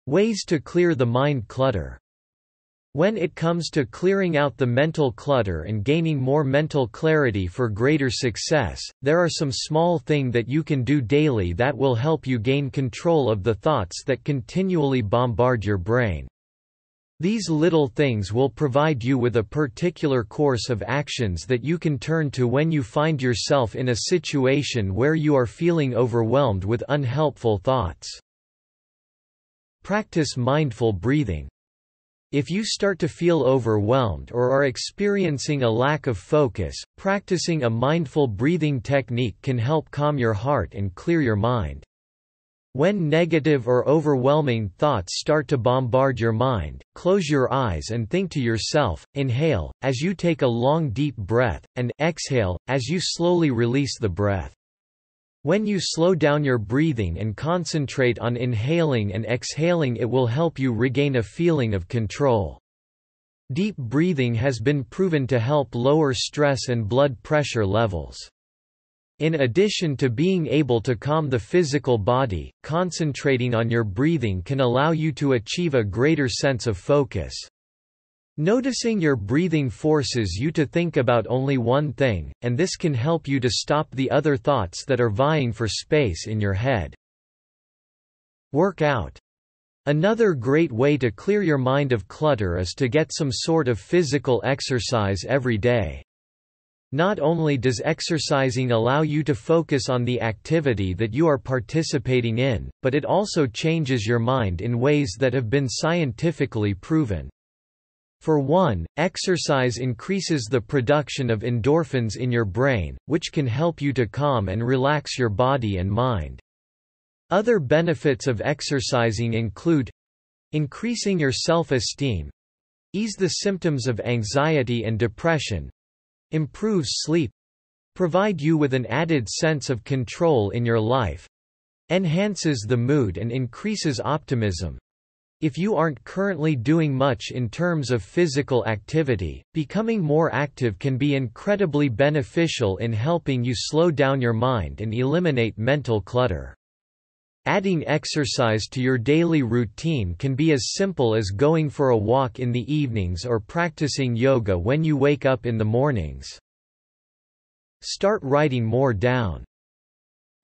Ways to clear the mind clutter. When it comes to clearing out the mental clutter and gaining more mental clarity for greater success, there are some small things that you can do daily that will help you gain control of the thoughts that continually bombard your brain. These little things will provide you with a particular course of actions that you can turn to when you find yourself in a situation where you are feeling overwhelmed with unhelpful thoughts. Practice mindful breathing. If you start to feel overwhelmed or are experiencing a lack of focus, practicing a mindful breathing technique can help calm your heart and clear your mind. When negative or overwhelming thoughts start to bombard your mind, close your eyes and think to yourself, inhale, as you take a long deep breath, and exhale, as you slowly release the breath. When you slow down your breathing and concentrate on inhaling and exhaling, it will help you regain a feeling of control. Deep breathing has been proven to help lower stress and blood pressure levels. In addition to being able to calm the physical body, concentrating on your breathing can allow you to achieve a greater sense of focus. Noticing your breathing forces you to think about only one thing, and this can help you to stop the other thoughts that are vying for space in your head. Work out. Another great way to clear your mind of clutter is to get some sort of physical exercise every day. Not only does exercising allow you to focus on the activity that you are participating in, but it also changes your mind in ways that have been scientifically proven. For one, exercise increases the production of endorphins in your brain, which can help you to calm and relax your body and mind. Other benefits of exercising include increasing your self-esteem, ease the symptoms of anxiety and depression, improves sleep, provide you with an added sense of control in your life, enhances the mood and increases optimism. If you aren't currently doing much in terms of physical activity, becoming more active can be incredibly beneficial in helping you slow down your mind and eliminate mental clutter. Adding exercise to your daily routine can be as simple as going for a walk in the evenings or practicing yoga when you wake up in the mornings. Start writing more down.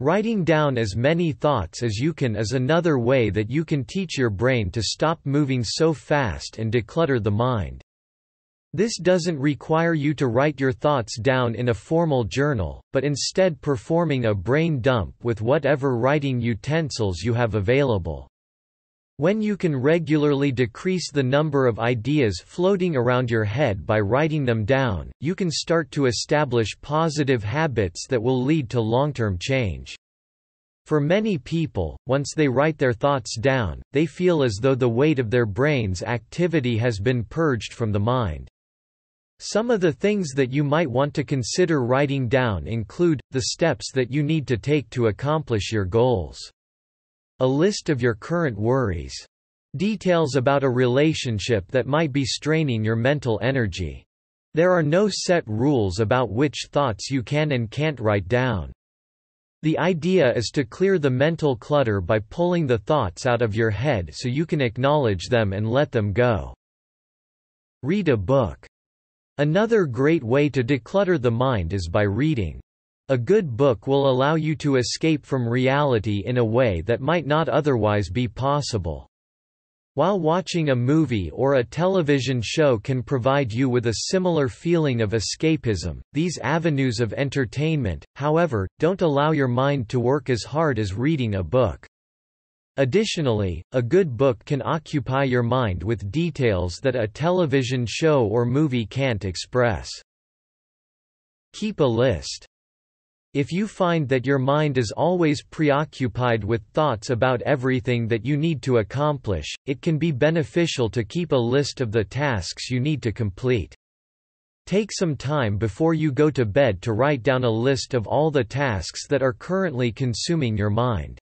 Writing down as many thoughts as you can is another way that you can teach your brain to stop moving so fast and declutter the mind. This doesn't require you to write your thoughts down in a formal journal, but instead performing a brain dump with whatever writing utensils you have available. When you can regularly decrease the number of ideas floating around your head by writing them down, you can start to establish positive habits that will lead to long-term change. For many people, once they write their thoughts down, they feel as though the weight of their brain's activity has been purged from the mind. Some of the things that you might want to consider writing down include the steps that you need to take to accomplish your goals. A list of your current worries. Details about a relationship that might be straining your mental energy. There are no set rules about which thoughts you can and can't write down. The idea is to clear the mental clutter by pulling the thoughts out of your head so you can acknowledge them and let them go. Read a book. Another great way to declutter the mind is by reading. A good book will allow you to escape from reality in a way that might not otherwise be possible. While watching a movie or a television show can provide you with a similar feeling of escapism, these avenues of entertainment, however, don't allow your mind to work as hard as reading a book. Additionally, a good book can occupy your mind with details that a television show or movie can't express. Keep a list. If you find that your mind is always preoccupied with thoughts about everything that you need to accomplish, it can be beneficial to keep a list of the tasks you need to complete. Take some time before you go to bed to write down a list of all the tasks that are currently consuming your mind.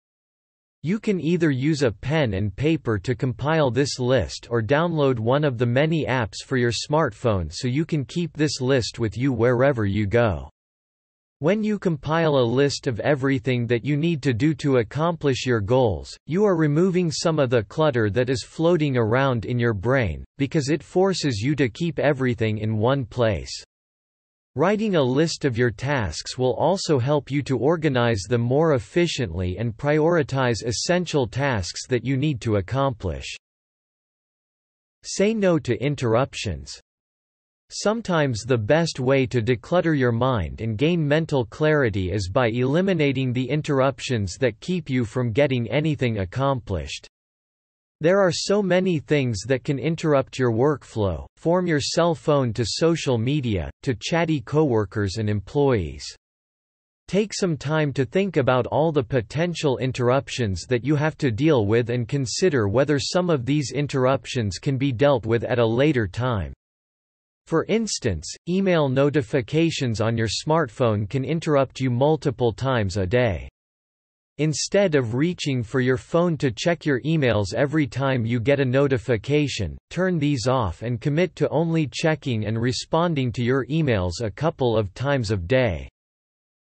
You can either use a pen and paper to compile this list or download one of the many apps for your smartphone so you can keep this list with you wherever you go. When you compile a list of everything that you need to do to accomplish your goals, you are removing some of the clutter that is floating around in your brain, because it forces you to keep everything in one place. Writing a list of your tasks will also help you to organize them more efficiently and prioritize essential tasks that you need to accomplish. Say no to interruptions. Sometimes the best way to declutter your mind and gain mental clarity is by eliminating the interruptions that keep you from getting anything accomplished. There are so many things that can interrupt your workflow, from your cell phone to social media, to chatty coworkers and employees. Take some time to think about all the potential interruptions that you have to deal with and consider whether some of these interruptions can be dealt with at a later time. For instance, email notifications on your smartphone can interrupt you multiple times a day. Instead of reaching for your phone to check your emails every time you get a notification, turn these off and commit to only checking and responding to your emails a couple of times a day.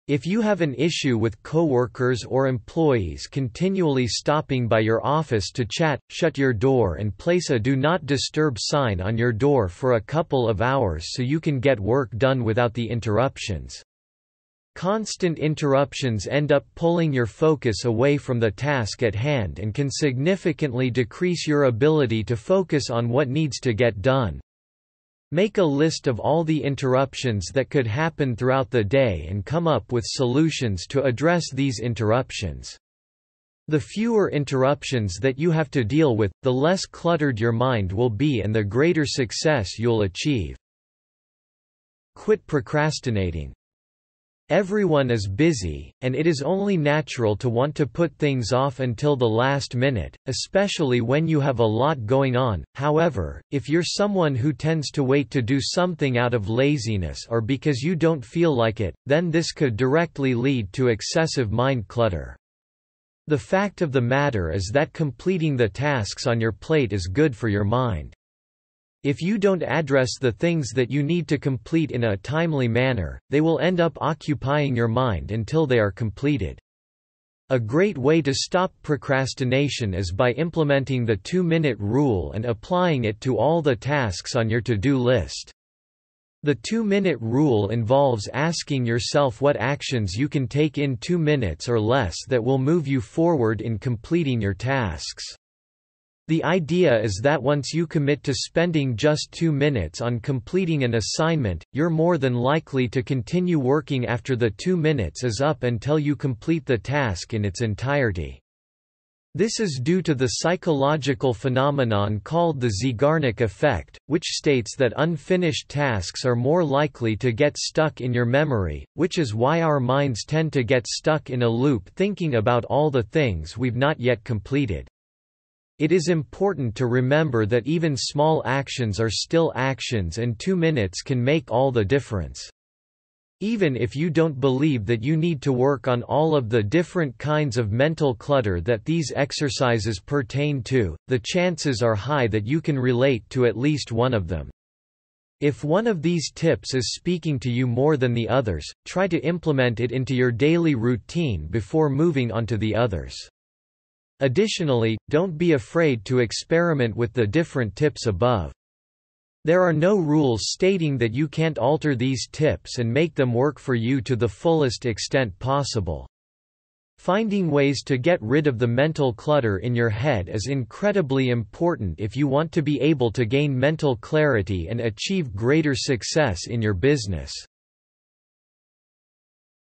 If you have an issue with coworkers or employees continually stopping by your office to chat, shut your door and place a Do Not Disturb sign on your door for a couple of hours so you can get work done without the interruptions. Constant interruptions end up pulling your focus away from the task at hand and can significantly decrease your ability to focus on what needs to get done. Make a list of all the interruptions that could happen throughout the day and come up with solutions to address these interruptions. The fewer interruptions that you have to deal with, the less cluttered your mind will be and the greater success you'll achieve. Quit procrastinating. Everyone is busy, and it is only natural to want to put things off until the last minute, especially when you have a lot going on. However, if you're someone who tends to wait to do something out of laziness or because you don't feel like it, then this could directly lead to excessive mind clutter. The fact of the matter is that completing the tasks on your plate is good for your mind. If you don't address the things that you need to complete in a timely manner, they will end up occupying your mind until they are completed. A great way to stop procrastination is by implementing the 2-minute rule and applying it to all the tasks on your to-do list. The 2-minute rule involves asking yourself what actions you can take in 2 minutes or less that will move you forward in completing your tasks. The idea is that once you commit to spending just 2 minutes on completing an assignment, you're more than likely to continue working after the 2 minutes is up until you complete the task in its entirety. This is due to the psychological phenomenon called the Zeigarnik effect, which states that unfinished tasks are more likely to get stuck in your memory, which is why our minds tend to get stuck in a loop thinking about all the things we've not yet completed. It is important to remember that even small actions are still actions and 2 minutes can make all the difference. Even if you don't believe that you need to work on all of the different kinds of mental clutter that these exercises pertain to, the chances are high that you can relate to at least one of them. If one of these tips is speaking to you more than the others, try to implement it into your daily routine before moving on to the others. Additionally, don't be afraid to experiment with the different tips above. There are no rules stating that you can't alter these tips and make them work for you to the fullest extent possible. Finding ways to get rid of the mental clutter in your head is incredibly important if you want to be able to gain mental clarity and achieve greater success in your business.